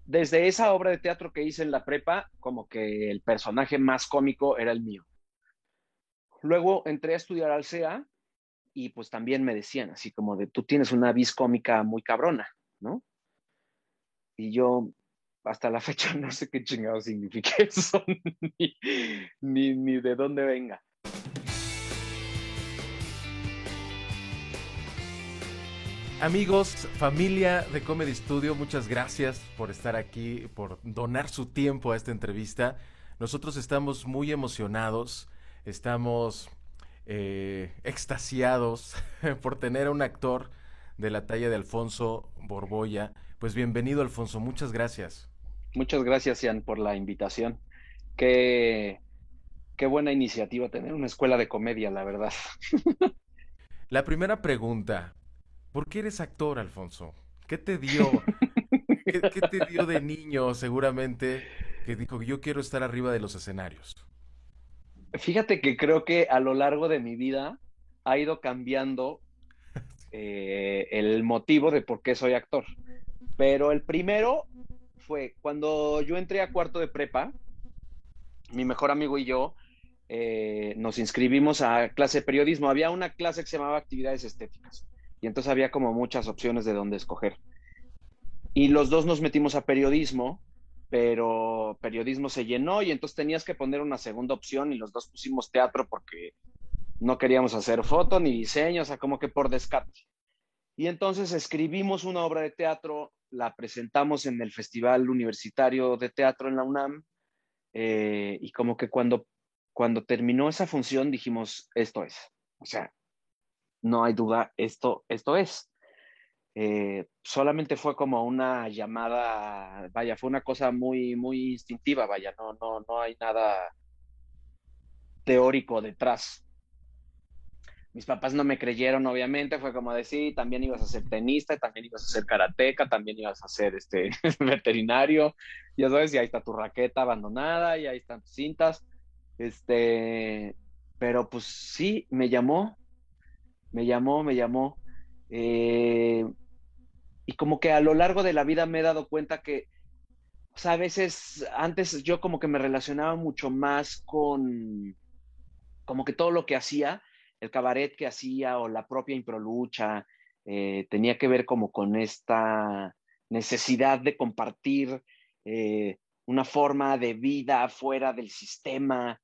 desde esa obra de teatro que hice en la prepa, como que el personaje más cómico era el mío. Luego entré a estudiar al CEA y pues también me decían así como de, tú tienes una vis cómica muy cabrona, ¿no? Y yo hasta la fecha no sé qué chingado significa eso, ni, ni de dónde venga. Amigos, familia de Comedy Studio, muchas gracias por estar aquí, por donar su tiempo a esta entrevista. Nosotros estamos muy emocionados, estamos extasiados por tener a un actor de la talla de Alfonso Borboya. Pues bienvenido, Alfonso, muchas gracias. Muchas gracias, Ian, por la invitación. Qué, qué buena iniciativa tener una escuela de comedia, la verdad. La primera pregunta, ¿por qué eres actor, Alfonso? ¿Qué te dio? ¿Qué te dio de niño, seguramente, que dijo que yo quiero estar arriba de los escenarios? Fíjate que creo que a lo largo de mi vida ha ido cambiando el motivo de por qué soy actor. Pero el primero fue cuando yo entré a cuarto de prepa, mi mejor amigo y yo nos inscribimos a clase de periodismo. Había una clase que se llamaba actividades estéticas y entonces había como muchas opciones de dónde escoger. Y los dos nos metimos a periodismo, pero periodismo se llenó y entonces tenías que poner una segunda opción y los dos pusimos teatro porque no queríamos hacer foto ni diseño, o sea, como que por descarte. Y entonces escribimos una obra de teatro, la presentamos en el Festival Universitario de Teatro en la UNAM, y como que cuando terminó esa función dijimos, esto es, o sea, no hay duda, esto es. Solamente fue como una llamada, vaya, fue una cosa muy, muy instintiva, vaya, no hay nada teórico detrás. Mis papás no me creyeron, obviamente, fue como decir, también ibas a ser tenista, también ibas a ser karateca, también ibas a ser veterinario, ya sabes, y ahí está tu raqueta abandonada, y ahí están tus cintas, este, pero pues sí, me llamó, eh, y como que a lo largo de la vida me he dado cuenta que, o sea, a veces, antes yo como que me relacionaba mucho más con como que todo lo que hacía, el cabaret que hacía o la propia improlucha, tenía que ver como con esta necesidad de compartir una forma de vida fuera del sistema,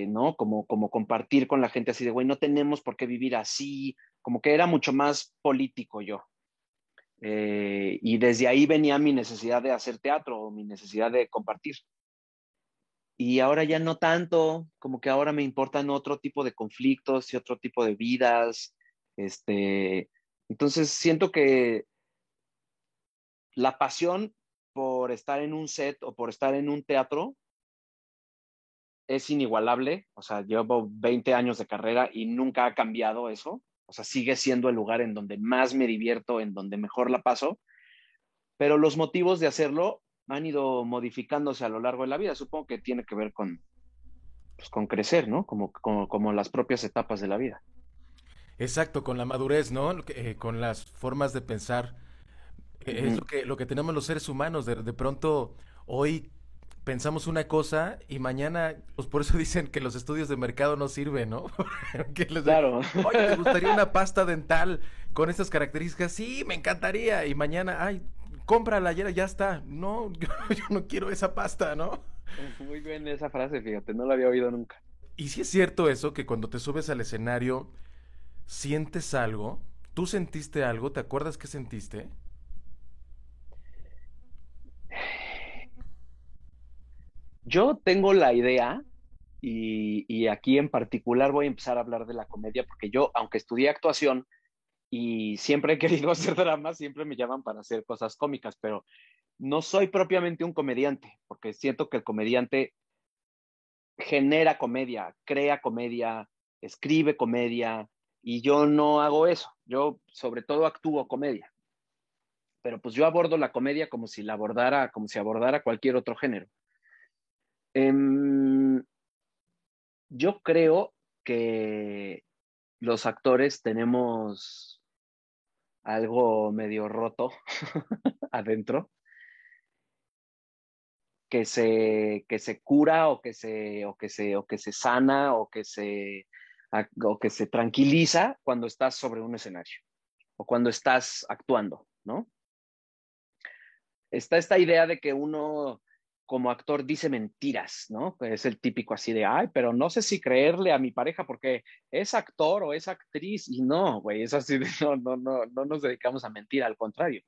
¿no? Como compartir con la gente así de, güey, no tenemos por qué vivir así, como que era mucho más político yo. Y desde ahí venía mi necesidad de hacer teatro, o mi necesidad de compartir. Y ahora ya no tanto, como que ahora me importan otro tipo de conflictos y otro tipo de vidas. Este, entonces siento que la pasión por estar en un set o por estar en un teatro es inigualable. O sea, llevo 20 años de carrera y nunca ha cambiado eso. O sea, sigue siendo el lugar en donde más me divierto, en donde mejor la paso, pero los motivos de hacerlo han ido modificándose a lo largo de la vida. Supongo que tiene que ver con, pues, con crecer, ¿no? Como las propias etapas de la vida. Exacto, con la madurez, ¿no? Con las formas de pensar. Es Ujú. lo que tenemos los seres humanos. De pronto, hoy pensamos una cosa y mañana, pues por eso dicen que los estudios de mercado no sirven, ¿no? Que Claro. oye, ¿te gustaría una pasta dental con estas características? Sí, me encantaría. Y mañana, ay, cómprala, ya está. No, yo no quiero esa pasta, ¿no? Muy bien esa frase, fíjate, no la había oído nunca. Y si es cierto eso, que cuando te subes al escenario, sientes algo. ¿Tú sentiste algo? ¿Te acuerdas qué sentiste? Yo tengo la idea, y aquí en particular voy a empezar a hablar de la comedia, porque yo, aunque estudié actuación y siempre he querido hacer drama, siempre me llaman para hacer cosas cómicas, pero no soy propiamente un comediante, porque siento que el comediante genera comedia, crea comedia, escribe comedia, y yo no hago eso. Yo sobre todo actúo comedia, pero pues yo abordo la comedia como si la abordara, como si abordara cualquier otro género. Em, yo creo que los actores tenemos algo medio roto adentro, que se cura o que se sana o que se tranquiliza cuando estás sobre un escenario o cuando estás actuando, ¿no? Está esta idea de que uno como actor dice mentiras, ¿no? Es el típico así de, ay, pero no sé si creerle a mi pareja porque es actor o es actriz y no, güey, es así de, no nos dedicamos a mentir, al contrario,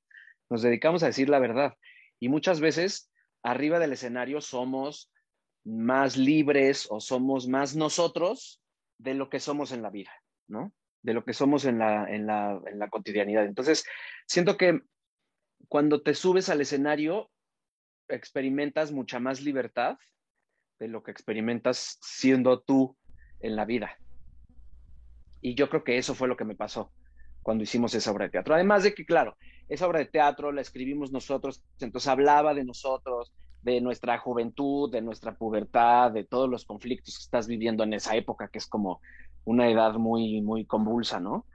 nos dedicamos a decir la verdad. Y muchas veces arriba del escenario somos más libres o somos más nosotros de lo que somos en la vida, ¿no? De lo que somos en la cotidianidad. Entonces, siento que cuando te subes al escenario, experimentas mucha más libertad de lo que experimentas siendo tú en la vida. Y yo creo que eso fue lo que me pasó cuando hicimos esa obra de teatro. Además de que, claro, esa obra de teatro la escribimos nosotros, entonces hablaba de nosotros, de nuestra juventud, de nuestra pubertad, de todos los conflictos que estás viviendo en esa época, que es como una edad muy convulsa, ¿no?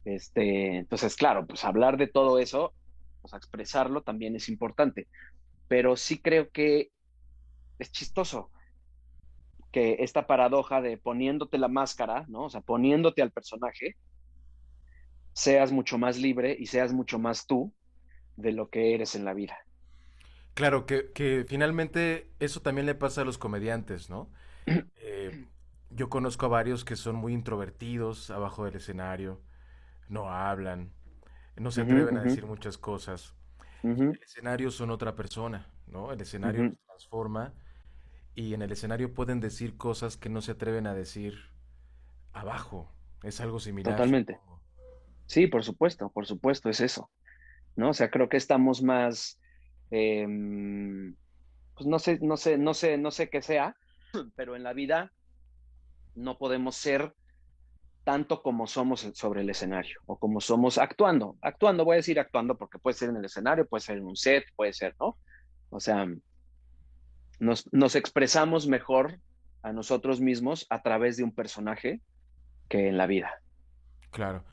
Entonces, claro, pues hablar de todo eso, pues expresarlo también es importante, pero sí creo que es chistoso que esta paradoja de poniéndote la máscara, ¿no? O sea, poniéndote al personaje, seas mucho más libre y seas mucho más tú de lo que eres en la vida. Claro, que finalmente eso también le pasa a los comediantes, ¿no? Eh, yo conozco a varios que son muy introvertidos abajo del escenario, no hablan, no se Uh -huh, atreven uh a -huh, decir muchas cosas. uh Y en -huh, el escenario son otra persona, ¿no? El uh escenario -huh. los transforma y en el escenario pueden decir cosas que no se atreven a decir abajo. Es algo similar, Totalmente. supongo. Por supuesto, es eso, ¿no? O sea, creo que estamos más, eh, pues no sé qué sea, pero en la vida no podemos ser tanto como somos sobre el escenario o como somos actuando, voy a decir actuando porque puede ser en el escenario, puede ser en un set, puede ser, ¿no? O sea, nos expresamos mejor a nosotros mismos a través de un personaje que en la vida. Claro.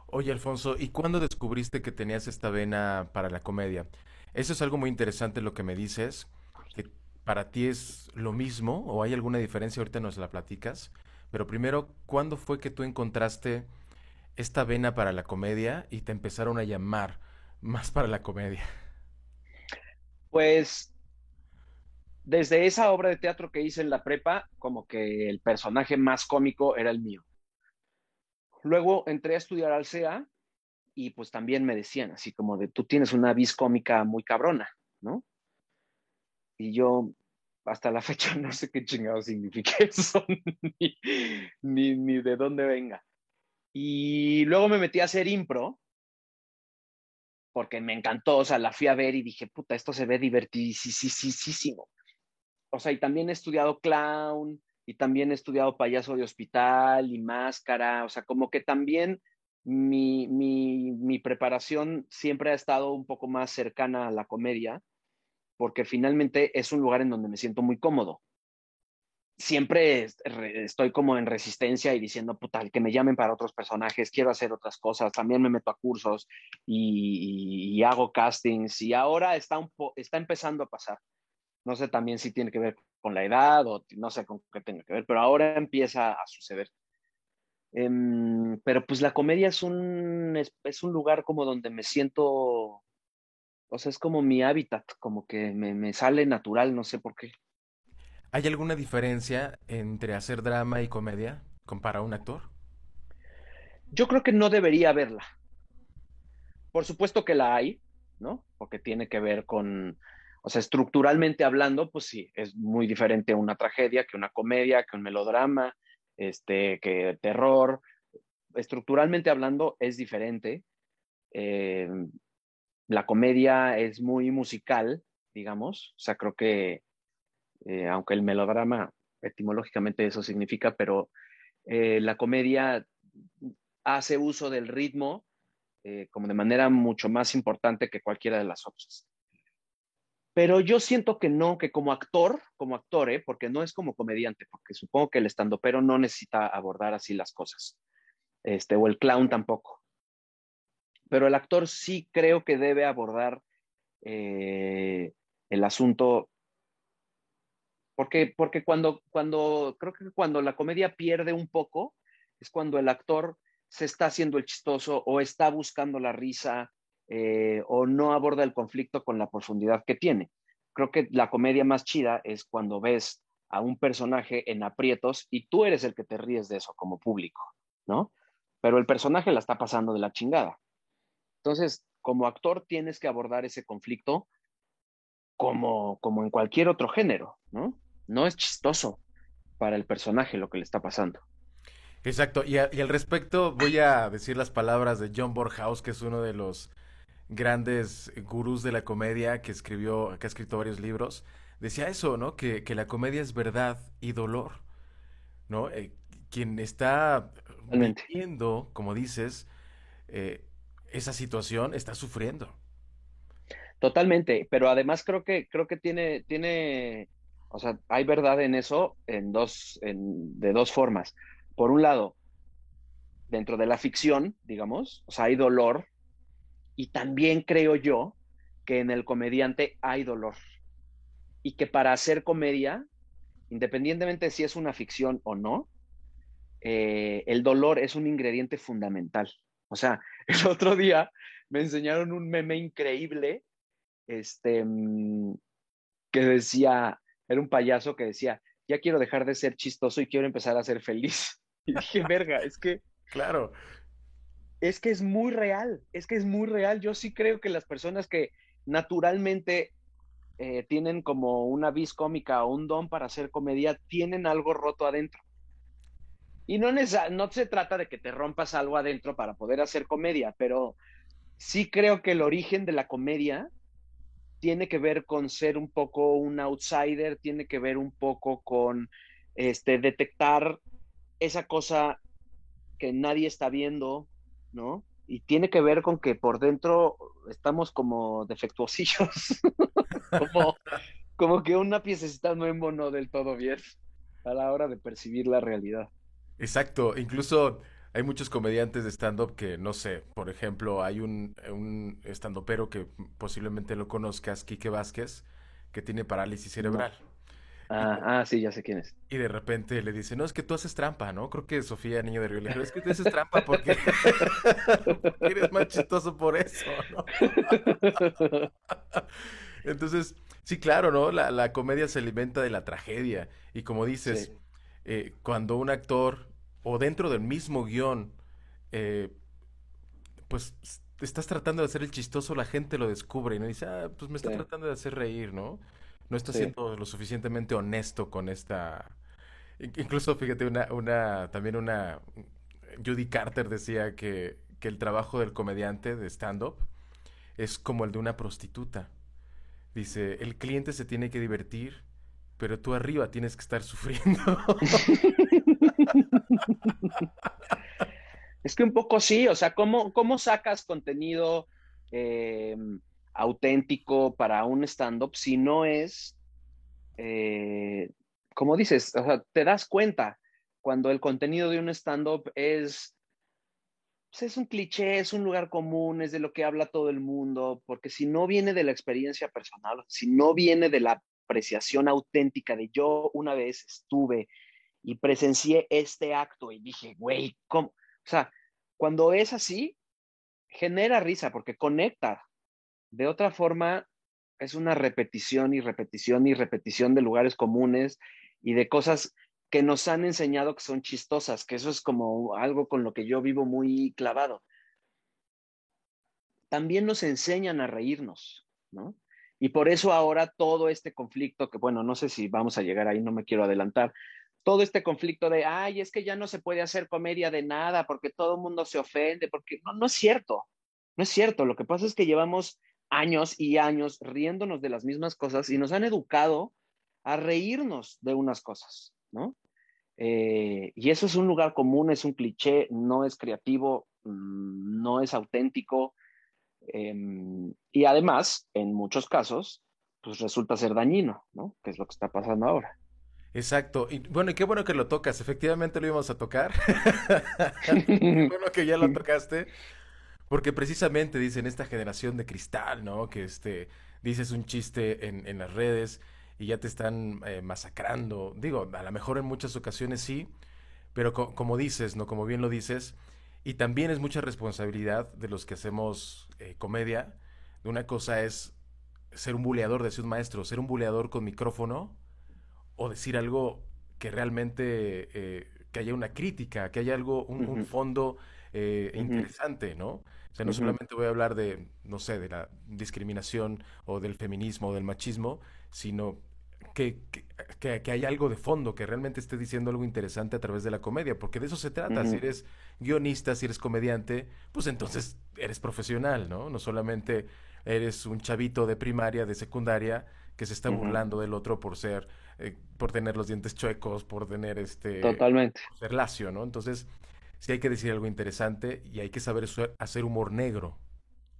Oye, Alfonso, ¿y cuándo descubriste que tenías esta vena para la comedia? Eso es algo muy interesante lo que me dices, que para ti es lo mismo o hay alguna diferencia, ahorita nos la platicas, pero primero, ¿cuándo fue que tú encontraste esta vena para la comedia y te empezaron a llamar más para la comedia? Pues desde esa obra de teatro que hice en la prepa, como que el personaje más cómico era el mío. Luego entré a estudiar al CEA y pues también me decían así como de, tú tienes una vis cómica muy cabrona, ¿no? Y yo hasta la fecha no sé qué chingado significa eso, ni, ni de dónde venga. Y luego me metí a hacer impro porque me encantó, o sea, la fui a ver y dije, puta, esto se ve divertidísimo. O sea, y también he estudiado clown y también he estudiado payaso de hospital y máscara, o sea, como que también mi preparación siempre ha estado un poco más cercana a la comedia, porque finalmente es un lugar en donde me siento muy cómodo. Siempre estoy como en resistencia y diciendo, puta, que me llamen para otros personajes, quiero hacer otras cosas, también me meto a cursos y hago castings y ahora está empezando a pasar. No sé también si tiene que ver con la edad o no sé con qué tenga que ver, pero ahora empieza a suceder. Pero pues la comedia es un lugar como donde me siento, o sea, es como mi hábitat, como que me sale natural, no sé por qué. ¿Hay alguna diferencia entre hacer drama y comedia para un actor? Yo creo que no debería haberla. Por supuesto que la hay, ¿no? Porque tiene que ver con, o sea, estructuralmente hablando, pues sí, es muy diferente una tragedia que una comedia, que un melodrama, que terror. Estructuralmente hablando es diferente. Eh, la comedia es muy musical, digamos. O sea, creo que, aunque el melodrama etimológicamente eso significa, pero la comedia hace uso del ritmo como de manera mucho más importante que cualquiera de las otras. Pero yo siento que no, que como actor, porque no es como comediante, porque supongo que el estandopero no necesita abordar así las cosas, o el clown tampoco. Pero el actor sí creo que debe abordar eh, el asunto Porque creo que cuando la comedia pierde un poco, es cuando el actor se está haciendo el chistoso o está buscando la risa o no aborda el conflicto con la profundidad que tiene. Creo que la comedia más chida es cuando ves a un personaje en aprietos y tú eres el que te ríes de eso como público, ¿no? Pero el personaje la está pasando de la chingada. Entonces, como actor tienes que abordar ese conflicto como en cualquier otro género, ¿no? No es chistoso para el personaje lo que le está pasando. Exacto, y al respecto voy a decir las palabras de John Borhaus, que es uno de los grandes gurús de la comedia que ha escrito varios libros. Decía eso, ¿no? Que la comedia es verdad y dolor, ¿no? Quien está Totalmente. viviendo, como dices, eh, esa situación está sufriendo. Totalmente, pero además creo que tiene, o sea, hay verdad en eso de dos formas. Por un lado, dentro de la ficción, digamos, o sea, hay dolor, y también creo yo que en el comediante hay dolor, y que para hacer comedia, independientemente de si es una ficción o no, el dolor es un ingrediente fundamental. O sea, el otro día me enseñaron un meme increíble, este, que decía, era un payaso que decía, ya quiero dejar de ser chistoso y quiero empezar a ser feliz. Y dije, verga, Claro, es muy real, es que es muy real. Yo sí creo que las personas que naturalmente tienen como una vis cómica o un don para hacer comedia, tienen algo roto adentro. Y no se trata de que te rompas algo adentro para poder hacer comedia, pero sí creo que el origen de la comedia tiene que ver con ser un poco un outsider, tiene que ver un poco con detectar esa cosa que nadie está viendo, ¿no? Y tiene que ver con que por dentro estamos como defectuosillos, como, como que una piececita no embonó del todo bien a la hora de percibir la realidad. exacto. Incluso hay muchos comediantes de stand-up que, no sé, por ejemplo, hay un stand-upero que posiblemente lo conozcas, Quique Vázquez, que tiene parálisis cerebral. No. Sí, ya sé quién es. Y de repente le dice, no, es que tú haces trampa, ¿no? Creo que Sofía Niño de Río le dijo, es que tú haces trampa porque, porque eres más chistoso por eso, ¿no? Entonces, sí, claro, ¿no? La comedia se alimenta de la tragedia. Y como dices, Sí, cuando un actor o dentro del mismo guión, eh, pues estás tratando de hacer el chistoso, la gente lo descubre y no dice, ah, pues me está sí, tratando de hacer reír, ¿no? No está sí. siendo lo suficientemente honesto con esta. Incluso, fíjate, también una, Judy Carter decía que el trabajo del comediante de stand-up es como el de una prostituta. Dice, el cliente se tiene que divertir, pero tú arriba tienes que estar sufriendo. Es que un poco sí, o sea, ¿cómo sacas contenido eh, auténtico para un stand-up si no es, eh, como dices, o sea, te das cuenta cuando el contenido de un stand-up pues es un cliché, es un lugar común, es de lo que habla todo el mundo, porque si no viene de la experiencia personal, si no viene de la apreciación auténtica de yo una vez estuve y presencié este acto y dije, güey, ¿cómo? O sea, cuando es así, genera risa porque conecta. De otra forma, es una repetición y repetición y repetición de lugares comunes y de cosas que nos han enseñado que son chistosas, que eso es como algo con lo que yo vivo muy clavado. También nos enseñan a reírnos, ¿no? Y por eso ahora todo este conflicto, que bueno, no sé si vamos a llegar ahí, no me quiero adelantar, todo este conflicto de, ay, es que ya no se puede hacer comedia de nada porque todo el mundo se ofende, porque no es cierto, no es cierto. Lo que pasa es que llevamos años y años riéndonos de las mismas cosas y nos han educado a reírnos de unas cosas, ¿no? Y eso es un lugar común, es un cliché, no es creativo, no es auténtico, y además, en muchos casos, pues resulta ser dañino, ¿no? Que es lo que está pasando ahora. Exacto. Y bueno, y qué bueno que lo tocas. Efectivamente lo íbamos a tocar. Qué bueno que ya lo tocaste. Porque precisamente dicen esta generación de cristal, ¿no? Que dices un chiste en las redes y ya te están masacrando. Digo, a lo mejor en muchas ocasiones sí, pero como dices, ¿no? Como bien lo dices, y también es mucha responsabilidad de los que hacemos comedia. Una cosa es ser un buleador, decía un maestro, ser un buleador con micrófono o decir algo que realmente, que haya una crítica, que haya algo, un Ujú, fondo ujú, interesante, ¿no? O sea, no ujú, solamente voy a hablar de, no sé, de la discriminación o del feminismo o del machismo, sino que, que, que hay algo de fondo, que realmente esté diciendo algo interesante a través de la comedia, porque de eso se trata. Si ujú, eres guionista, si eres comediante, pues entonces eres profesional, ¿no? No solamente eres un chavito de primaria, de secundaria, que se está ujú. burlando del otro por tener los dientes chuecos, por tener Totalmente. por ser lacio, ¿no? Entonces, sí hay que decir algo interesante y hay que saber hacer humor negro.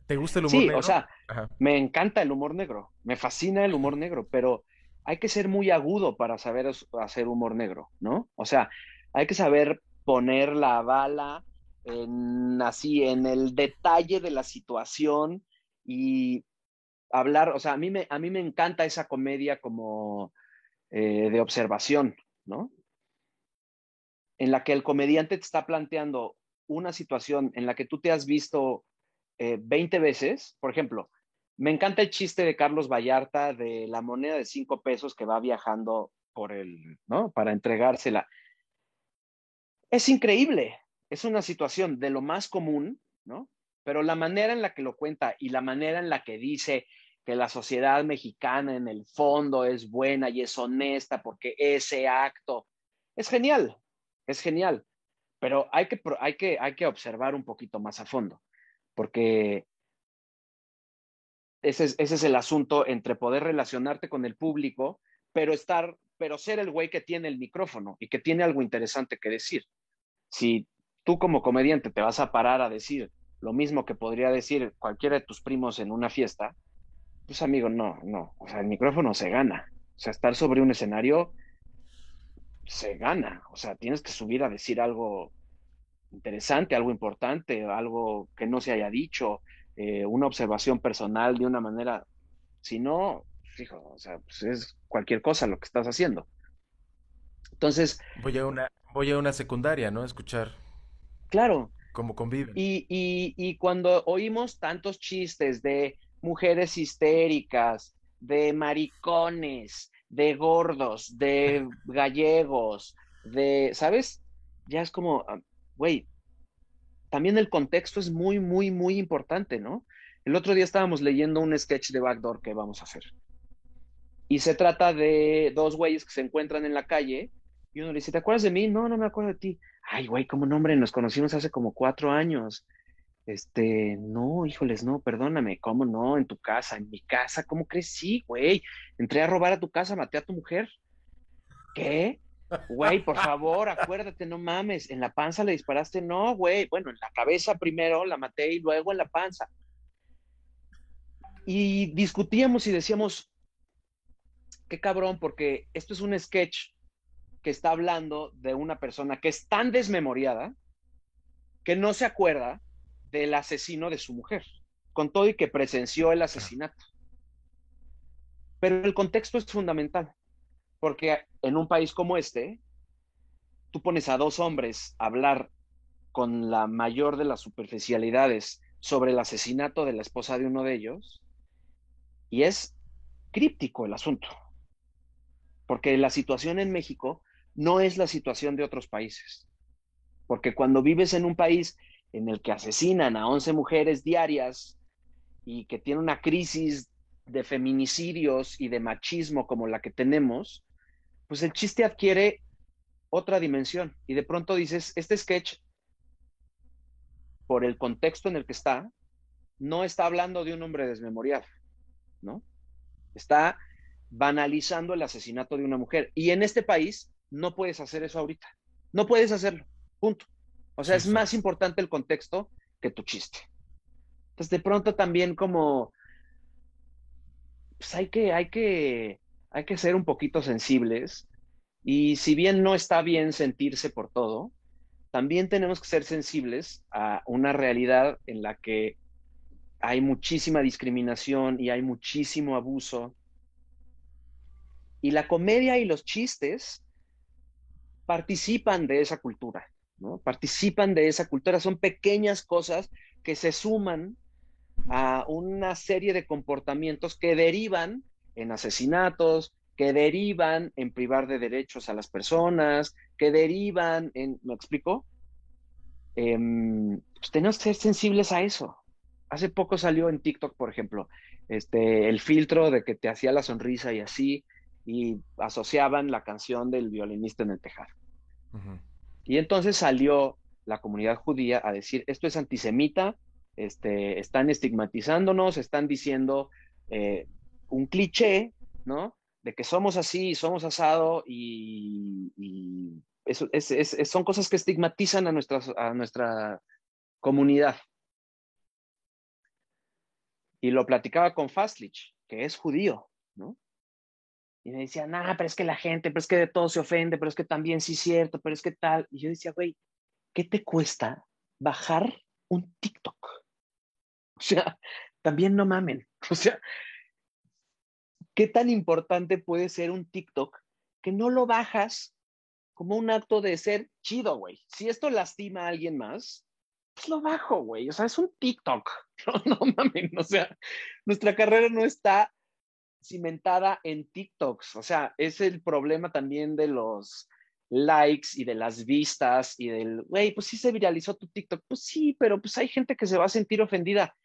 ¿Te gusta el humor Sí, o negro? sea, Ajá. me encanta el humor negro, me fascina el humor negro, pero hay que ser muy agudo para saber hacer humor negro, ¿no? O sea, hay que saber poner la bala así en el detalle de la situación y hablar, o sea, a mí me encanta esa comedia como de observación, ¿no? En la que el comediante te está planteando una situación en la que tú te has visto 20 veces. Por ejemplo, me encanta el chiste de Carlos Vallarta de la moneda de 5 pesos que va viajando ¿no? Para entregársela. Es increíble, es una situación de lo más común, ¿no? Pero la manera en la que lo cuenta y la manera en la que dice que la sociedad mexicana en el fondo es buena y es honesta porque ese acto es genial, es genial. Pero hay que observar un poquito más a fondo, porque ese es el asunto entre poder relacionarte con el público, pero ser el güey que tiene el micrófono y que tiene algo interesante que decir. Si tú como comediante te vas a parar a decir lo mismo que podría decir cualquiera de tus primos en una fiesta, pues amigo, no, no, o sea, el micrófono se gana. O sea, estar sobre un escenario se gana. O sea, tienes que subir a decir algo interesante, algo importante, algo que no se haya dicho, una observación personal de una manera. Si no, fijo, o sea, pues es cualquier cosa lo que estás haciendo. Entonces, Voy a una secundaria, ¿no? A escuchar claro, cómo conviven. y cuando oímos tantos chistes de mujeres histéricas, de maricones, de gordos, de gallegos, ¿sabes? Ya es como, güey, también el contexto es muy, muy, muy importante, ¿no? El otro día estábamos leyendo un sketch de Backdoor que vamos a hacer. Y se trata de dos güeyes que se encuentran en la calle y uno le dice, ¿te acuerdas de mí? No, no me acuerdo de ti. Ay, güey, ¿cómo no, hombre? Nos conocimos hace como 4 años. No, híjoles, no, perdóname, ¿cómo no? En tu casa, en mi casa, ¿cómo crees? Sí, güey, entré a robar a tu casa, maté a tu mujer. ¿Qué? Güey, por favor, acuérdate, no mames, en la panza le disparaste, no, güey, bueno, en la cabeza primero la maté y luego en la panza. Y discutíamos y decíamos, qué cabrón, porque esto es un sketch que está hablando de una persona que es tan desmemoriada que no se acuerda del asesino de su mujer, con todo y que presenció el Claro. asesinato. Pero el contexto es fundamental, porque en un país como este, tú pones a dos hombres a hablar con la mayor de las superficialidades sobre el asesinato de la esposa de uno de ellos, y es críptico el asunto, porque la situación en México no es la situación de otros países, porque cuando vives en un país en el que asesinan a 11 mujeres diarias y que tiene una crisis de feminicidios y de machismo como la que tenemos, pues el chiste adquiere otra dimensión y de pronto dices, este sketch, por el contexto en el que está, no está hablando de un hombre desmemoriado, ¿no? Está banalizando el asesinato de una mujer. Y en este país no puedes hacer eso ahorita. No puedes hacerlo. Punto. O sea, Sí, es más exacto. importante el contexto que tu chiste. Entonces, de pronto también como, pues hay que ser un poquito sensibles. Y si bien no está bien sentirse por todo, también tenemos que ser sensibles a una realidad en la que hay muchísima discriminación y hay muchísimo abuso Y la comedia y los chistes participan de esa cultura, ¿no? Participan de esa cultura, son pequeñas cosas que se suman a una serie de comportamientos que derivan en asesinatos, que derivan en privar de derechos a las personas, que derivan en, ¿me explico? Pues tenemos que ser sensibles a eso. Hace poco salió en TikTok, por ejemplo, el filtro de que te hacía la sonrisa y así, y asociaban la canción del violinista en el tejado. Ujú. Y entonces salió la comunidad judía a decir, esto es antisemita, están estigmatizándonos, están diciendo eh, un cliché, ¿no? De que somos así, somos asado y eso, son cosas que estigmatizan a nuestra comunidad. Y lo platicaba con Fastlich, que es judío, ¿no? Y me decía, nah, pero es que la gente, pero es que de todo se ofende, pero es que también sí es cierto, pero es que tal. Y yo decía, güey, ¿qué te cuesta bajar un TikTok? O sea, también no mamen. O sea, ¿qué tan importante puede ser un TikTok que no lo bajas como un acto de ser chido, güey? Si esto lastima a alguien más, pues lo bajo, güey. O sea, es un TikTok. No, no mamen. O sea, nuestra carrera no está cimentada en TikToks. O sea, es el problema también de los likes y de las vistas y del, güey, pues sí se viralizó tu TikTok. Pues sí, pero pues hay gente que se va a sentir ofendida.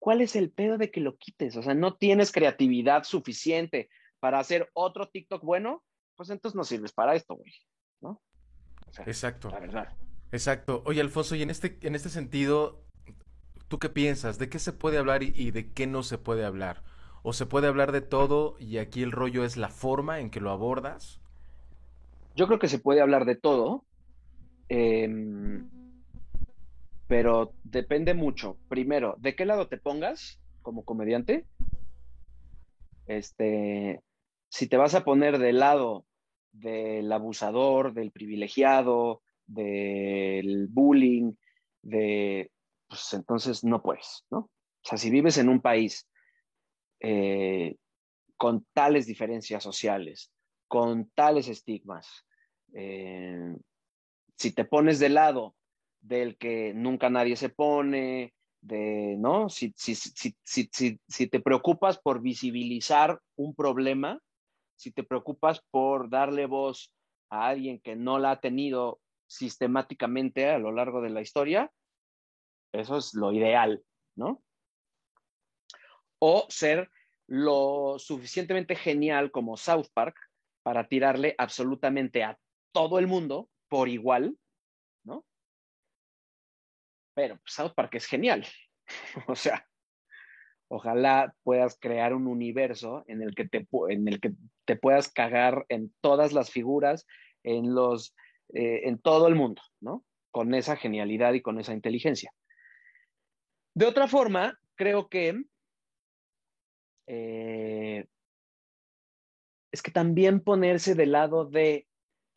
¿Cuál es el pedo de que lo quites? O sea, no tienes creatividad suficiente para hacer otro TikTok bueno, pues entonces no sirves para esto, güey, ¿no? O sea, Exacto, la verdad. exacto. Oye, Alfonso, y en este sentido, ¿tú qué piensas? ¿De qué se puede hablar y de qué no se puede hablar? ¿O se puede hablar de todo y aquí el rollo es la forma en que lo abordas? Yo creo que se puede hablar de todo, eh, pero depende mucho. Primero, ¿de qué lado te pongas como comediante? Este, si te vas a poner del lado del abusador, del privilegiado, del bullying, pues entonces no puedes, ¿no? O sea, si vives en un país eh, con tales diferencias sociales, con tales estigmas, eh, si te pones del lado del que nunca nadie se pone, ¿no? Si te preocupas por visibilizar un problema, si te preocupas por darle voz a alguien que no la ha tenido sistemáticamente a lo largo de la historia, eso es lo ideal, ¿no? O ser lo suficientemente genial como South Park para tirarle absolutamente a todo el mundo por igual, ¿no? Pero South Park es genial. O sea, ojalá puedas crear un universo en el que te puedas cagar en todas las figuras, en todo el mundo, ¿no? Con esa genialidad y con esa inteligencia. De otra forma, creo que eh, es que también ponerse del lado de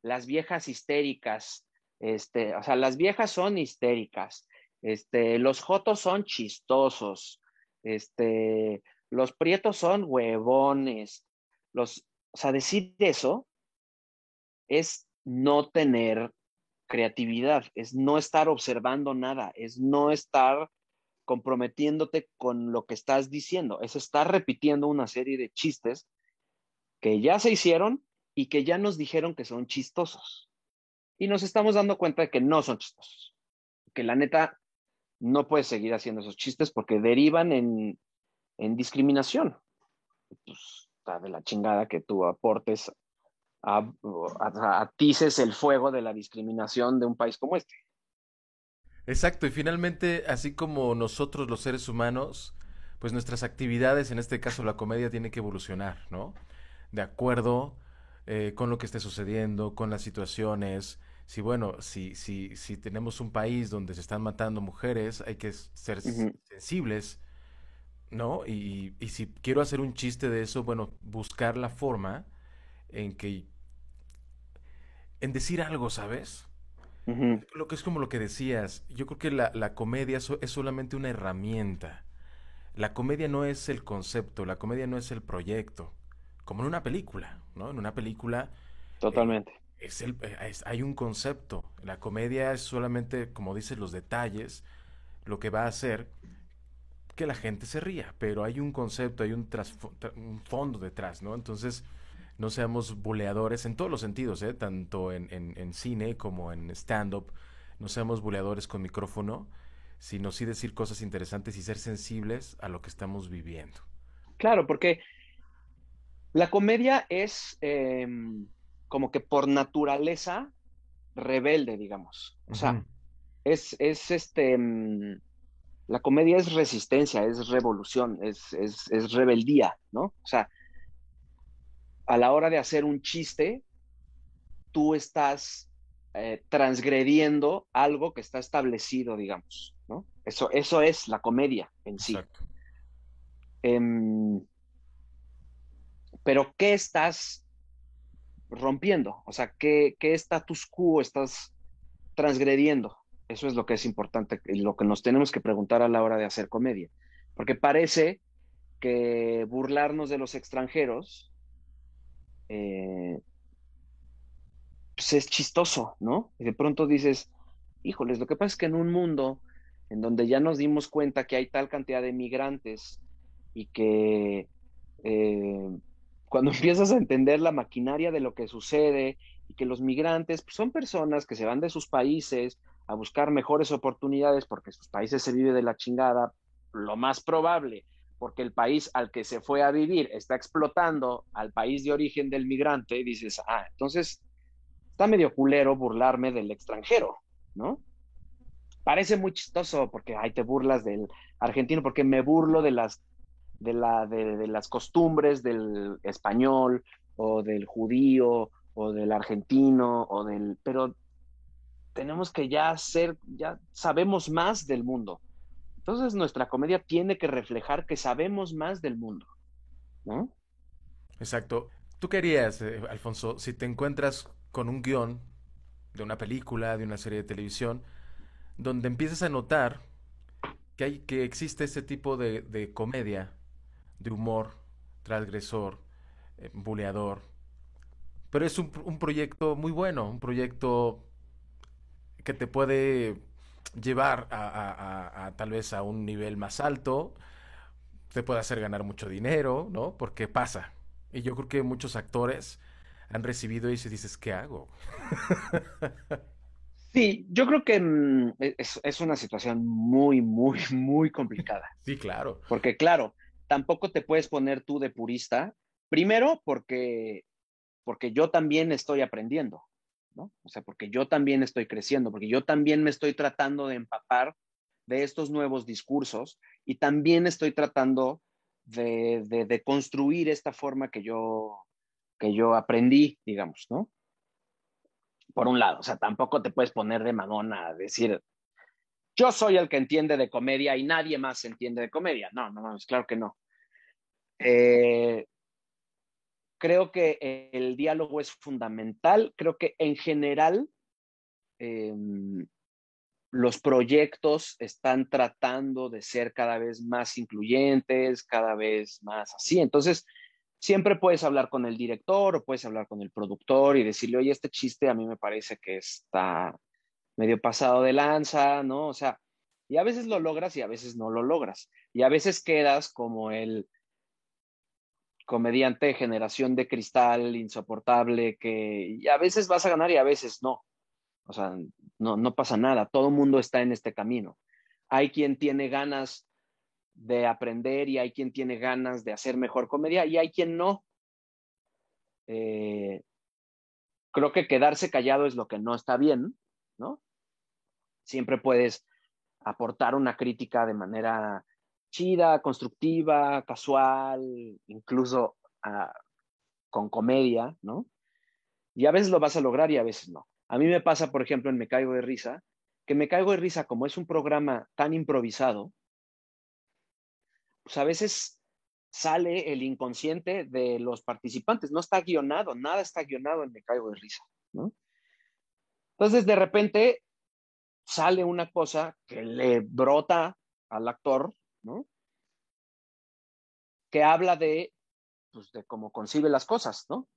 las viejas histéricas, o sea, las viejas son histéricas, los jotos son chistosos, los prietos son huevones, o sea, decir eso es no tener creatividad, es no estar observando nada, es no estar comprometiéndote con lo que estás diciendo, es estar repitiendo una serie de chistes que ya se hicieron y que ya nos dijeron que son chistosos. Y nos estamos dando cuenta de que no son chistosos. Que la neta no puedes seguir haciendo esos chistes porque derivan en discriminación. Pues está de la chingada que tú aportes, atices el fuego de la discriminación de un país como este. Exacto, y finalmente, así como nosotros los seres humanos, pues nuestras actividades, en este caso la comedia, tiene que evolucionar, ¿no? De acuerdo con lo que esté sucediendo, con las situaciones. Si bueno, si tenemos un país donde se están matando mujeres, hay que ser Ujú. sensibles, ¿no? Y si quiero hacer un chiste de eso, bueno, buscar la forma en que, en decir algo, ¿sabes? Ujú. Lo que es como lo que decías, yo creo que la comedia es solamente una herramienta. La comedia no es el concepto, la comedia no es el proyecto. como en una película, ¿no? En una película eh, Totalmente. hay un concepto. La comedia es solamente, como dices, los detalles, lo que va a hacer que la gente se ría, pero hay un concepto, hay un fondo detrás, ¿no? Entonces, no seamos buleadores en todos los sentidos, ¿eh? Tanto en cine como en stand-up, no seamos buleadores con micrófono, sino sí decir cosas interesantes y ser sensibles a lo que estamos viviendo. Claro, porque la comedia es como que por naturaleza rebelde, digamos. O sea, Ujú. la comedia es resistencia, es revolución, es rebeldía, ¿no? O sea, a la hora de hacer un chiste, tú estás transgrediendo algo que está establecido, digamos, ¿no? Eso es la comedia en sí. Exacto. Em, pero ¿qué estás rompiendo? O sea, ¿qué status quo estás transgrediendo? Eso es lo que es importante y lo que nos tenemos que preguntar a la hora de hacer comedia. Porque parece que burlarnos de los extranjeros eh, pues es chistoso, ¿no? Y de pronto dices, híjoles, lo que pasa es que en un mundo en donde ya nos dimos cuenta que hay tal cantidad de migrantes y que eh, cuando empiezas a entender la maquinaria de lo que sucede y que los migrantes pues, son personas que se van de sus países a buscar mejores oportunidades porque sus países se vive de la chingada, lo más probable, porque el país al que se fue a vivir está explotando al país de origen del migrante, y dices, entonces está medio culero burlarme del extranjero, ¿no? Parece muy chistoso porque, te burlas del argentino, porque me burlo de las costumbres del español o del judío o del argentino pero tenemos que ya sabemos más del mundo. Entonces nuestra comedia tiene que reflejar que sabemos más del mundo, ¿no? Exacto. ¿Tú qué harías, Alfonso, si te encuentras con un guión de una película, de una serie de televisión, donde empiezas a notar que existe este tipo de comedia, de humor, transgresor, buleador, pero es un proyecto muy bueno, un proyecto que te puede llevar a tal vez a un nivel más alto, te puede hacer ganar mucho dinero, ¿no? Porque pasa. Y yo creo que muchos actores han recibido eso y dices, ¿qué hago? Sí, yo creo que es una situación muy, muy, muy complicada. Sí, claro. Porque claro, tampoco te puedes poner tú de purista. Primero, porque yo también estoy aprendiendo, ¿no? O sea, porque yo también estoy creciendo, porque yo también me estoy tratando de empapar de estos nuevos discursos y también estoy tratando de construir esta forma que yo aprendí, digamos, ¿no? Por un lado, o sea, tampoco te puedes poner de mamona a decir, yo soy el que entiende de comedia y nadie más entiende de comedia. No, no, no, es claro que no. Eh, Creo que el diálogo es fundamental. Creo que en general eh, los proyectos están tratando de ser cada vez más incluyentes, cada vez más así. Entonces, siempre puedes hablar con el director o puedes hablar con el productor y decirle, oye, este chiste a mí me parece que está medio pasado de lanza, ¿no? O sea, y a veces lo logras y a veces no lo logras. Y a veces quedas como el comediante generación de cristal insoportable que y a veces vas a ganar y a veces no. O sea, no pasa nada. Todo el mundo está en este camino. Hay quien tiene ganas de aprender y hay quien tiene ganas de hacer mejor comedia y hay quien no. Eh, Creo que quedarse callado es lo que no está bien, ¿no? Siempre puedes aportar una crítica de manera chida, constructiva, casual, incluso con comedia, ¿no? Y a veces lo vas a lograr y a veces no. A mí me pasa, por ejemplo, en Me Caigo de Risa, que Me Caigo de Risa, como es un programa tan improvisado, pues a veces sale el inconsciente de los participantes. No está guionado, nada está guionado en Me Caigo de Risa, ¿no? Entonces, de repente, sale una cosa que le brota al actor, ¿no? Que habla de pues, de cómo concibe las cosas, ¿no?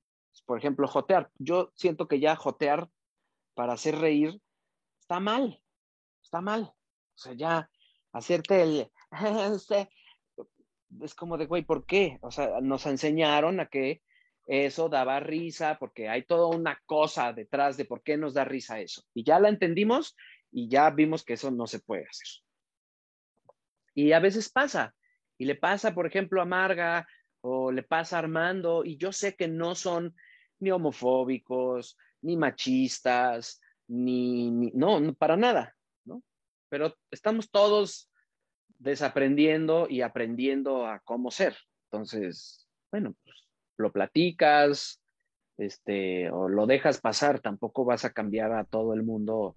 Por ejemplo, jotear. Yo siento que ya jotear para hacer reír está mal, está mal. O sea, ya hacerte el... es como de, güey, ¿por qué? O sea, nos enseñaron a que eso daba risa, porque hay toda una cosa detrás de por qué nos da risa eso. Y ya la entendimos y ya vimos que eso no se puede hacer. Y a veces pasa, y le pasa, por ejemplo, a Marga o le pasa a Armando, y yo sé que no son ni homofóbicos, ni machistas, no, no, para nada, ¿no? Pero estamos todos desaprendiendo y aprendiendo a cómo ser. Entonces, bueno, pues lo platicas, o lo dejas pasar, tampoco vas a cambiar a todo el mundo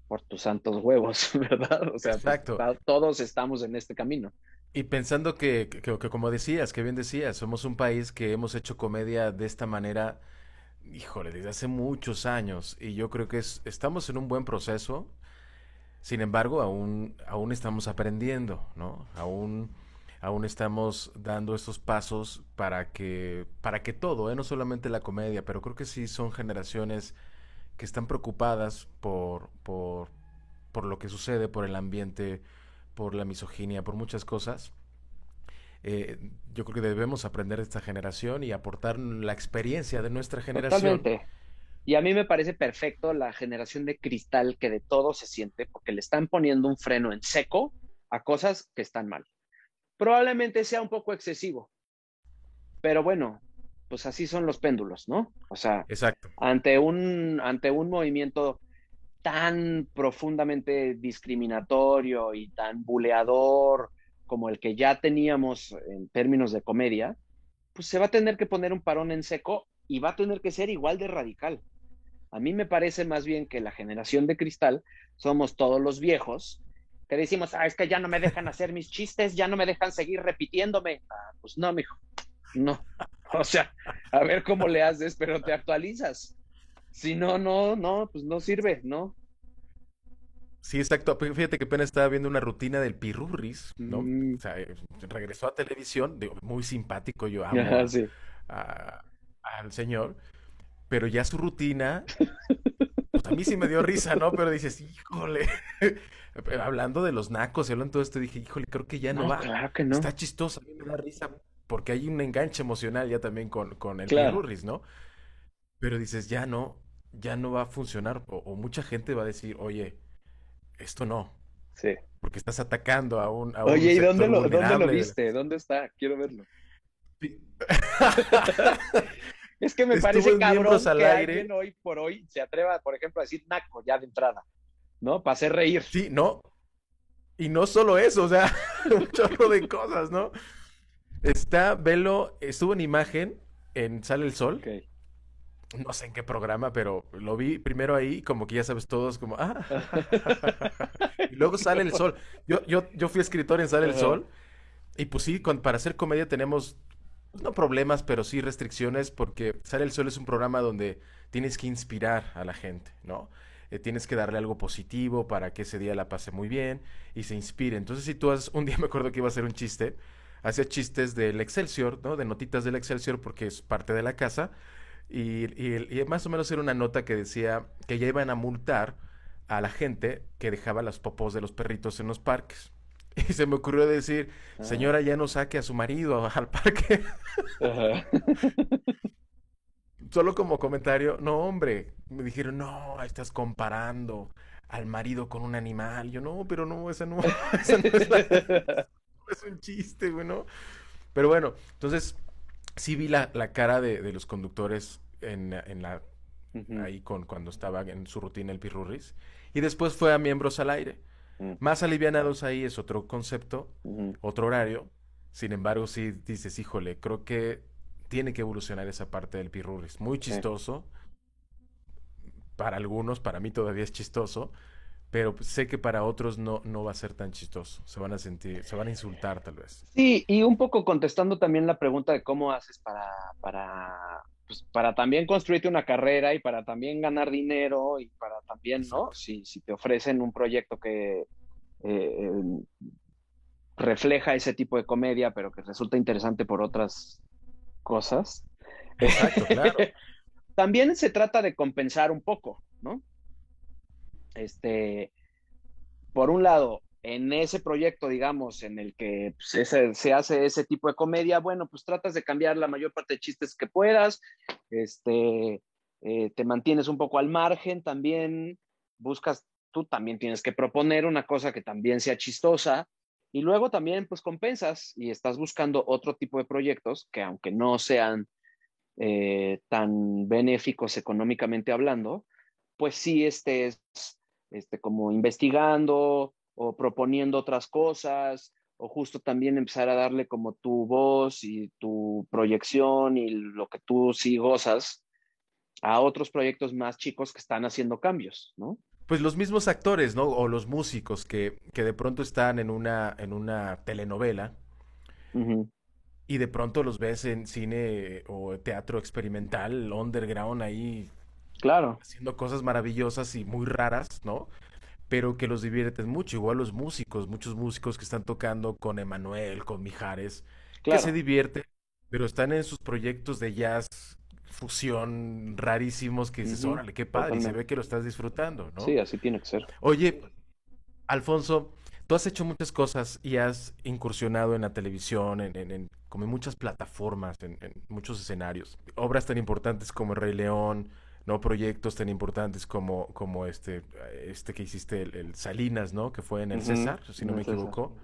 por tus santos huevos, ¿verdad? O sea, pues Exacto. todos estamos en este camino. Y pensando que como decías, que bien decías, somos un país que hemos hecho comedia de esta manera, híjole, desde hace muchos años. Y yo creo que estamos en un buen proceso. Sin embargo, aún estamos aprendiendo, ¿no? Aún estamos dando estos pasos para que todo, ¿eh? No solamente la comedia, pero creo que sí son generaciones que están preocupadas por lo que sucede, por el ambiente, por la misoginia, por muchas cosas. Yo creo que debemos aprender de esta generación y aportar la experiencia de nuestra generación. Totalmente. Y a mí me parece perfecto la generación de cristal que de todo se siente porque le están poniendo un freno en seco a cosas que están mal. Probablemente sea un poco excesivo, pero bueno, pues así son los péndulos, ¿no? O sea, Exacto. ante un movimiento tan profundamente discriminatorio y tan buleador como el que ya teníamos en términos de comedia, pues se va a tener que poner un parón en seco y va a tener que ser igual de radical. A mí me parece más bien que la generación de cristal somos todos los viejos que decimos, es que ya no me dejan hacer mis chistes, ya no me dejan seguir repitiéndome. Pues no, mijo, no. O sea, a ver cómo le haces, pero te actualizas. Si no, no, no, pues no sirve, ¿no? Sí, exacto. Fíjate que apenas estaba viendo una rutina del Pirurris, ¿no? Mm, O sea, regresó a televisión, digo, muy simpático, yo amo ajá, sí. a- al señor, pero ya su rutina, pues a mí sí me dio risa, ¿no? Pero dices, híjole, pero hablando de los nacos y hablando de todo esto, dije, híjole, creo que ya no No, va. claro que no. Está chistoso, a mí me da risa porque hay un enganche emocional ya también con el Claro, Pirurris, ¿no? Pero dices, ya no va a funcionar, o mucha gente va a decir, oye, esto no. sí. Porque estás atacando a un Oye, ¿y dónde sector lo vulnerable. viste? ¿Dónde está? Quiero verlo. Sí. Es que me Estuvo parece en Miembros cabrón al que alguien Aire. hoy por hoy se atreva, por ejemplo, a decir naco ya de entrada, ¿no? Para hacer reír. Sí, no. Y no solo eso, o sea, un chorro de cosas, ¿no? Velo, estuvo en imagen en Sale el Sol. Ok. No sé en qué programa, pero lo vi primero ahí, como que ya sabes todos, como, y luego Sale el Sol. Yo fui escritor en Sale el Ajá. Sol, y pues sí, para hacer comedia tenemos pues, no problemas, pero sí restricciones, porque Sale el Sol es un programa donde tienes que inspirar a la gente, ¿no? Tienes que darle algo positivo para que ese día la pase muy bien y se inspire. Entonces, si tú haces, un día me acuerdo que iba a hacer un chiste, hacía chistes del Excelsior, ¿no? De notitas del Excelsior porque es parte de la casa. Y más o menos era una nota que decía que ya iban a multar a la gente que dejaba las popos de los perritos en los parques. Y se me ocurrió decir, Ah, señora, ya no saque a su marido al parque. ajá. Solo como comentario, no, hombre. Me dijeron, no, estás comparando al marido con un animal. Yo, no, pero no, esa no, esa no es no es un chiste, güey, ¿no? Pero bueno, entonces sí vi la cara de los conductores Ujú, ahí cuando estaba en su rutina el Pirurris. Y después fue a Miembros al Aire. ujú, Más alivianados ahí es otro concepto, ujú, otro horario. Sin embargo, sí dices, híjole, creo que tiene que evolucionar esa parte del Pirurris. Muy sí. chistoso para algunos, para mí todavía es chistoso, pero sé que para otros no va a ser tan chistoso. Se van a sentir, se van a insultar tal vez. Sí, y un poco contestando también la pregunta de cómo haces para también construirte una carrera y para también ganar dinero y para también, ¿no? Exacto. Si te ofrecen un proyecto que eh, refleja ese tipo de comedia, pero que resulta interesante por otras cosas. Exacto, claro. También se trata de compensar un poco, ¿no? Este, por un lado, en ese proyecto, digamos, en el que pues, se hace ese tipo de comedia, bueno, pues tratas de cambiar la mayor parte de chistes que puedas, este, te mantienes un poco al margen, también buscas, tú también tienes que proponer una cosa que también sea chistosa, y luego también pues compensas y estás buscando otro tipo de proyectos que aunque no sean tan benéficos económicamente hablando, pues sí estés como investigando o proponiendo otras cosas, o justo también empezar a darle como tu voz y tu proyección y lo que tú sí gozas a otros proyectos más chicos que están haciendo cambios, ¿no? Pues los mismos actores, ¿no? O los músicos que de pronto están en una telenovela Ujú. y de pronto los ves en cine o teatro experimental, underground, ahí Claro. haciendo cosas maravillosas y muy raras, ¿no? Pero que los divierten mucho. Igual los músicos, muchos músicos que están tocando con Emanuel, con Mijares, que se Claro. divierten, pero están en sus proyectos de jazz fusión rarísimos que dices, Ujú. órale, qué padre, y se ve Totalmente. que lo estás disfrutando, ¿no? Sí, así tiene que ser. Oye, Alfonso, tú has hecho muchas cosas y has incursionado en la televisión, como en muchas plataformas, en muchos escenarios. Obras tan importantes como El Rey León, ¿no? Proyectos tan importantes como este que hiciste, el Salinas, ¿no? Que fue en el Ujú. César, si no No me es esa. equivoco.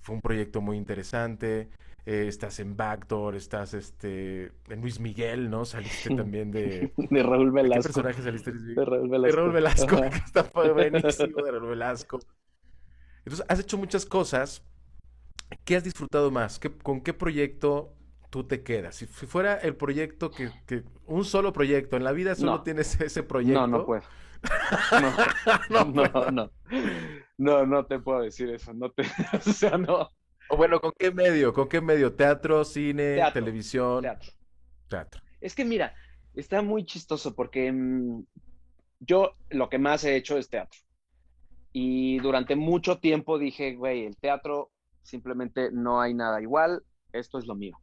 Fue un proyecto muy interesante. Estás en Backdoor, estás en Luis Miguel, ¿no? Saliste también de... De Raúl ¿De qué Velasco. personaje saliste, Luis Miguel? De Raúl De Raúl Velasco. Velasco, que Ajá. está buenísimo, de Raúl Velasco. Entonces, has hecho muchas cosas. ¿Qué has disfrutado más? ¿Con qué proyecto tú te quedas? Si fuera el proyecto un solo proyecto, en la vida solo No, tienes ese no, no proyecto. puedo. No, No no, puedo. no. No, no te puedo decir eso. No te, o sea, no. O bueno, ¿con qué medio? ¿Con qué medio? ¿Teatro, cine, Teatro, televisión? teatro. Teatro. Es que mira, está muy chistoso porque yo lo que más he hecho es teatro. Y durante mucho tiempo dije, güey, el teatro simplemente no hay nada igual, esto es lo mío.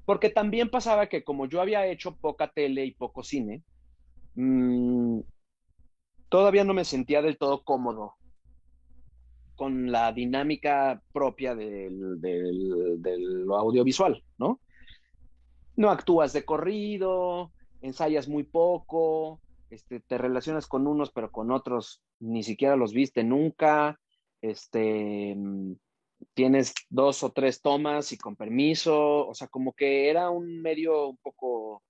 Porque también pasaba que como yo había hecho poca tele y poco cine, mmm, todavía no me sentía del todo cómodo con la dinámica propia de lo audiovisual, ¿no? No actúas de corrido, ensayas muy poco, te relacionas con unos, pero con otros ni siquiera los viste nunca, este, tienes dos o tres tomas y con permiso, o sea, como que era un medio un poco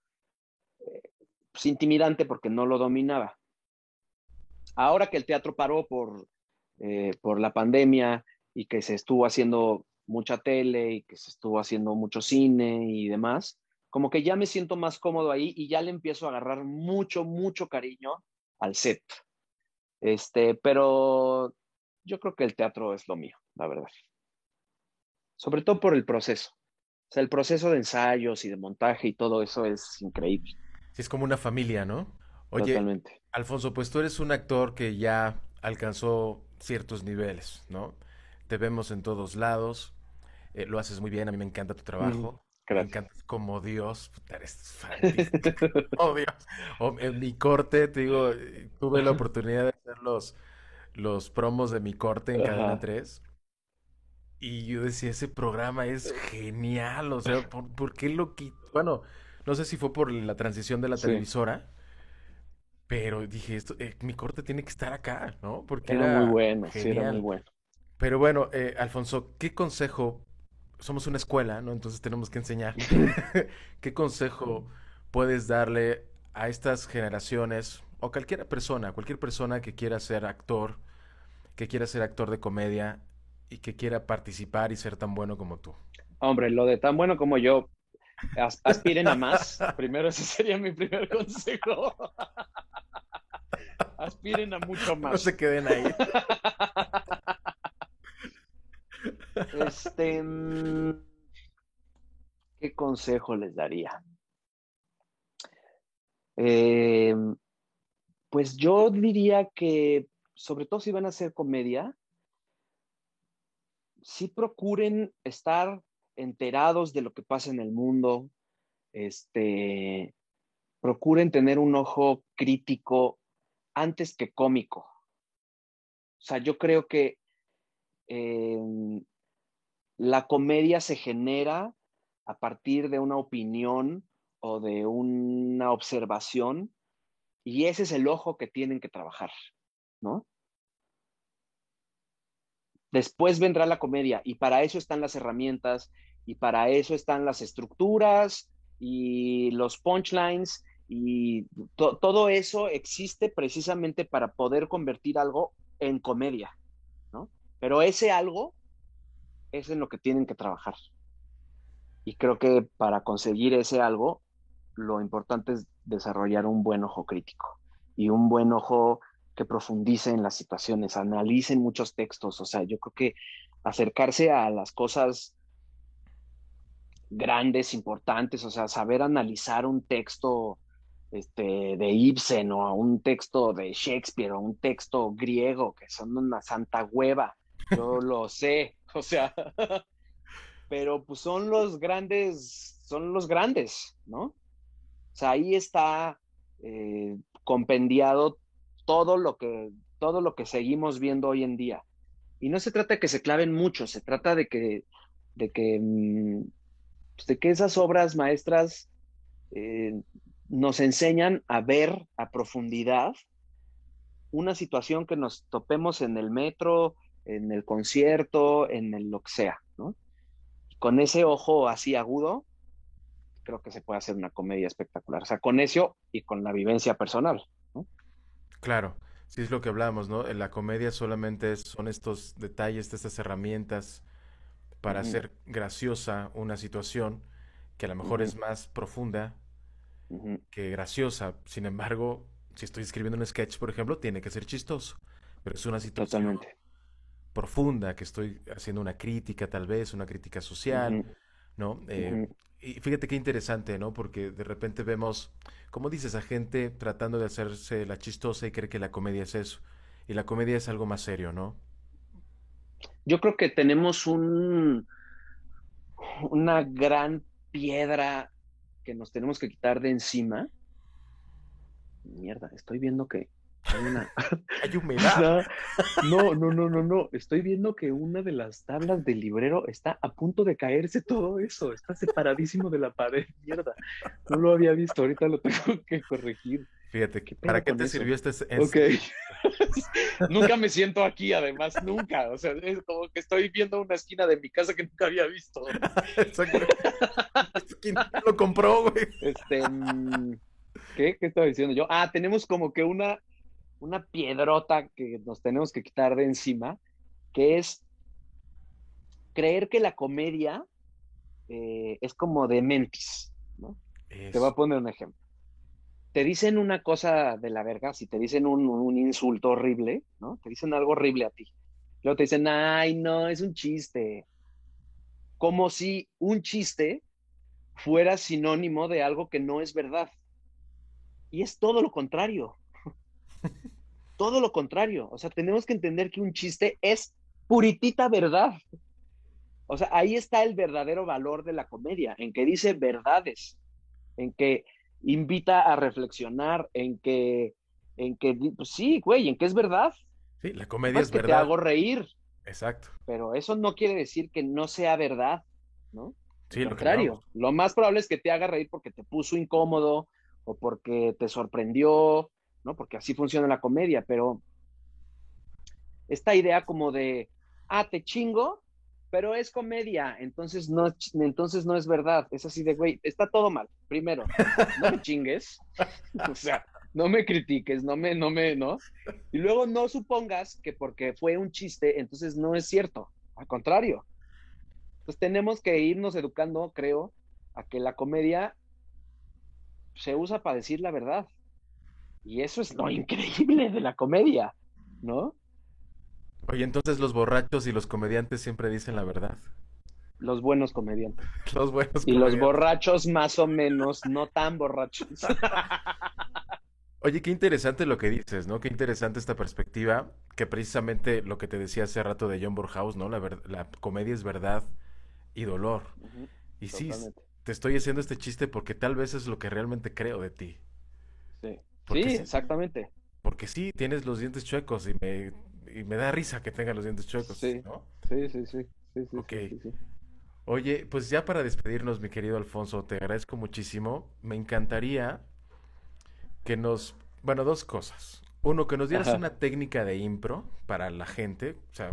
pues, intimidante porque no lo dominaba. Ahora que el teatro paró por la pandemia y que se estuvo haciendo mucha tele y que se estuvo haciendo mucho cine y demás, como que ya me siento más cómodo ahí y ya le empiezo a agarrar mucho, mucho cariño al set. Pero yo creo que el teatro es lo mío, la verdad. Sobre todo por el proceso. O sea, el proceso de ensayos y de montaje y todo eso es increíble, Sí, es como una familia, ¿no? Oye, totalmente. Alfonso, pues tú eres un actor que ya alcanzó ciertos niveles, ¿no? Te vemos en todos lados, lo haces muy bien, a mí me encanta tu trabajo, me Gracias. encantas como Dios, puta, eres fantástico, oh Dios. En mi corte, te digo, tuve la oportunidad de hacer los promos de mi corte en Cadena Ajá, 3 y yo decía, ese programa es genial, o sea, ¿por qué lo quito? Bueno, no sé si fue por la transición de la sí, televisora, pero dije, mi corte tiene que estar acá, ¿no? Porque era muy era bueno, sí, era muy genial. bueno. Pero bueno, Alfonso, ¿qué consejo? Somos una escuela, ¿no? Entonces tenemos que enseñar. ¿Qué consejo puedes darle a estas generaciones o cualquier persona que quiera ser actor, que quiera ser actor de comedia y que quiera participar y ser tan bueno como tú? Hombre, lo de tan bueno como yo, aspiren a más. Primero, ese sería mi primer consejo. Aspiren a mucho No se más. queden ahí. Este, mm, ¿Qué consejo les daría? Eh, pues yo diría que, sobre todo si van a hacer comedia, sí procuren estar enterados de lo que pasa en el mundo, este, procuren tener un ojo crítico antes que cómico. O sea, yo creo que eh, la comedia se genera a partir de una opinión o de una observación y ese es el ojo que tienen que trabajar, ¿no? Después vendrá la comedia y para eso están las herramientas y para eso están las estructuras y los punchlines y todo eso existe precisamente para poder convertir algo en comedia, ¿no? Pero ese algo es en lo que tienen que trabajar. Y creo que para conseguir ese algo, lo importante es desarrollar un buen ojo crítico y un buen ojo que profundice en las situaciones, analicen muchos textos. O sea, yo creo que acercarse a las cosas grandes, importantes, o sea, saber analizar un texto de Ibsen o un texto de Shakespeare o un texto griego, que son una santa hueva, yo lo sé, o sea, pero pues son los grandes, ¿no? O sea, ahí está compendiado todo lo que, todo lo que seguimos viendo hoy en día. Y no se trata de que se claven mucho, se trata de que, pues, de que esas obras maestras eh, nos enseñan a ver a profundidad una situación que nos topemos en el metro, en el concierto, en el lo que sea, ¿no? Con ese ojo así agudo, creo que se puede hacer una comedia espectacular. O sea, con eso y con la vivencia personal, ¿no? Claro, sí es lo que hablamos, ¿no? En la comedia solamente son estos detalles, estas herramientas para Ujú, hacer graciosa una situación que a lo mejor ujú, es más profunda ujú, que graciosa. Sin embargo, si estoy escribiendo un sketch, por ejemplo, tiene que ser chistoso, pero es una situación totalmente. profunda que estoy haciendo una crítica, tal vez, una crítica social, Ujú, ¿no? ujú. Y fíjate qué interesante, ¿no? Porque de repente vemos, como dices, a gente tratando de hacerse la chistosa y cree que la comedia es eso. Y la comedia es algo más serio, ¿no? Yo creo que tenemos una gran piedra que nos tenemos que quitar de encima. Mierda, estoy viendo que hay una, Hay humedad. una- no. Estoy viendo que una de las tablas del librero está a punto de caerse todo eso. Está separadísimo de la pared. Mierda. No lo había visto. Ahorita lo tengo que corregir. Fíjate, ¿Qué ¿para pedo qué con te sirvió eso? este? Ok. Nunca me siento aquí, además, nunca. O sea, es como que estoy viendo una esquina de mi casa que nunca había visto. Exacto. ¿Quién lo compró, güey? Este, ¿qué estaba diciendo yo? Ah, tenemos como que una piedrota que nos tenemos que quitar de encima, que es creer que la comedia es como de mentis, ¿no? Te voy Eso. a poner un ejemplo. Te dicen una cosa de la verga, si te dicen un insulto horrible, ¿no? Te dicen algo horrible a ti. Luego te dicen, ay, no, es un chiste. Como si un chiste fuera sinónimo de algo que no es verdad. Y es todo lo contrario, todo lo contrario. O sea, tenemos que entender que un chiste es puritita verdad. O sea, ahí está el verdadero valor de la comedia, en que dice verdades, en que invita a reflexionar, en que pues sí, güey, en que es verdad. Sí, la Lo que comedia pasa es es que te verdad. hago reír, Exacto. pero eso no quiere decir que no sea verdad, ¿no? Al Sí, lo que hablamos. contrario, lo más probable es que te haga reír porque te puso incómodo o porque te sorprendió, ¿no? Porque así funciona la comedia, pero esta idea como de, te chingo, pero es comedia, entonces no es verdad. Es así de, güey, está todo mal. Primero, no me chingues, o sea, no me critiques, no. Y luego no supongas que porque fue un chiste, entonces no es cierto. Al contrario. Entonces tenemos que irnos educando, creo, a que la comedia se usa para decir la verdad. Y eso es lo increíble de la comedia, ¿no? Oye, entonces los borrachos y los comediantes siempre dicen la verdad. Los buenos comediantes. Los buenos Y los comediantes. borrachos más o menos, no tan borrachos. Oye, qué interesante lo que dices, ¿no? Qué interesante esta perspectiva, que precisamente lo que te decía hace rato de John Borhaus, ¿no? La comedia es verdad y dolor. Ujú, Y sí, totalmente. te estoy haciendo este chiste porque tal vez es lo que realmente creo de ti. Sí. Porque Sí, sí, exactamente. porque sí, tienes los dientes chuecos y me da risa que tengas los dientes chuecos, Sí. ¿no? Sí, sí, sí. Sí, sí, Ok. sí, sí, sí. Oye, pues ya para despedirnos, mi querido Alfonso, te agradezco muchísimo. Me encantaría que bueno, dos cosas. Uno, que nos dieras Ajá. una técnica de impro para la gente, o sea,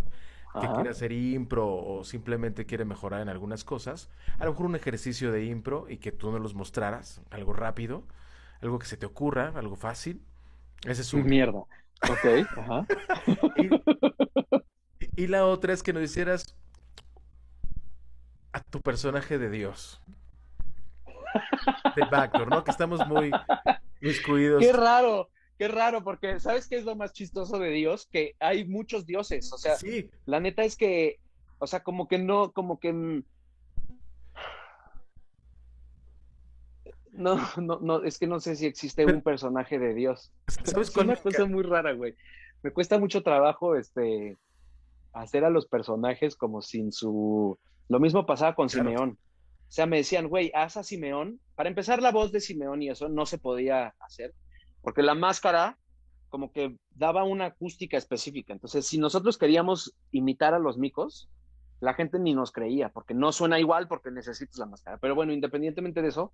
que quiere Ajá. hacer impro o simplemente quiere mejorar en algunas cosas. A lo mejor un ejercicio de impro y que tú nos los mostraras, algo rápido, algo que se te ocurra, algo fácil. Ese es uno. Mierda. Ok. Ajá. Y, y la otra es que nos hicieras a tu personaje de Dios, de Backdoor, ¿no? Que estamos muy Qué miscuidos. raro, qué raro, porque ¿sabes qué es lo más chistoso de Dios? Que hay muchos dioses, o sea, Sí, la neta es que, o sea, como que no, como que no, no, no, es que no sé si existe pero un personaje de Dios. ¿sabes Es cuál me una cosa encanta? muy rara, güey. Me cuesta mucho trabajo, hacer a los personajes como sin su... Lo mismo pasaba con Claro. Simeón. O sea, me decían, güey, haz a Simeón. Para empezar, la voz de Simeón y eso no se podía hacer, porque la máscara como que daba una acústica específica. Entonces, si nosotros queríamos imitar a los micos, la gente ni nos creía, porque no suena igual porque necesitas la máscara. Pero bueno, independientemente de eso,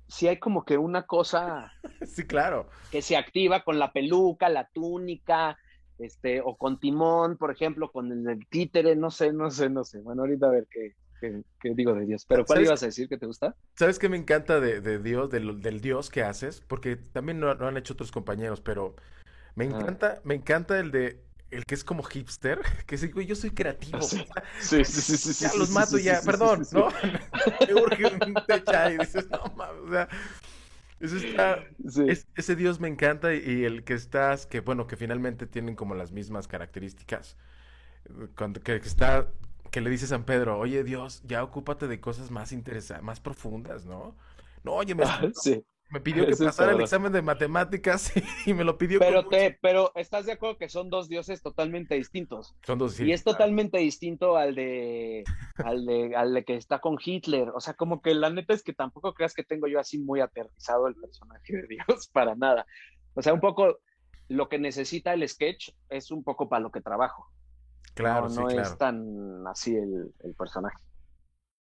sí hay como que una cosa Sí, claro. que se activa con la peluca, la túnica, o con Timón, por ejemplo, con el títere, no sé, no sé, no sé. Bueno, ahorita a ver qué digo de Dios. Pero ¿cuál ¿Sabes, ibas a decir que te gusta? sabes qué me encanta de Dios, del Dios que haces? Porque también lo han hecho otros compañeros, pero Ajá. me encanta el que es como hipster, que dice, güey, yo soy creativo. Sí, sí, sí, sí, sí, Ya sí, los sí, mato sí, sí, ya, sí, sí, sí, perdón, sí. ¿no? Me urge un techa y dices, no mames, o sea, eso está, Sí. ese Dios me encanta y el que estás, que bueno, que finalmente tienen como las mismas características. Cuando que está, que le dice San Pedro, oye Dios, ya ocúpate de cosas más interesantes, más profundas, ¿no? No, oye, Ah, sí, me pidió que ese es pasara el cabrón. examen de matemáticas y me lo pidió con mucho. Pero estás de acuerdo que son dos dioses totalmente distintos. Son dos, Y sí, es claro. totalmente distinto al de que está con Hitler. O sea, como que la neta es que tampoco creas que tengo yo así muy aterrizado el personaje de Dios para nada. O sea, un poco lo que necesita el sketch es un poco para lo que trabajo. Claro, No, sí, no es claro. tan así el personaje.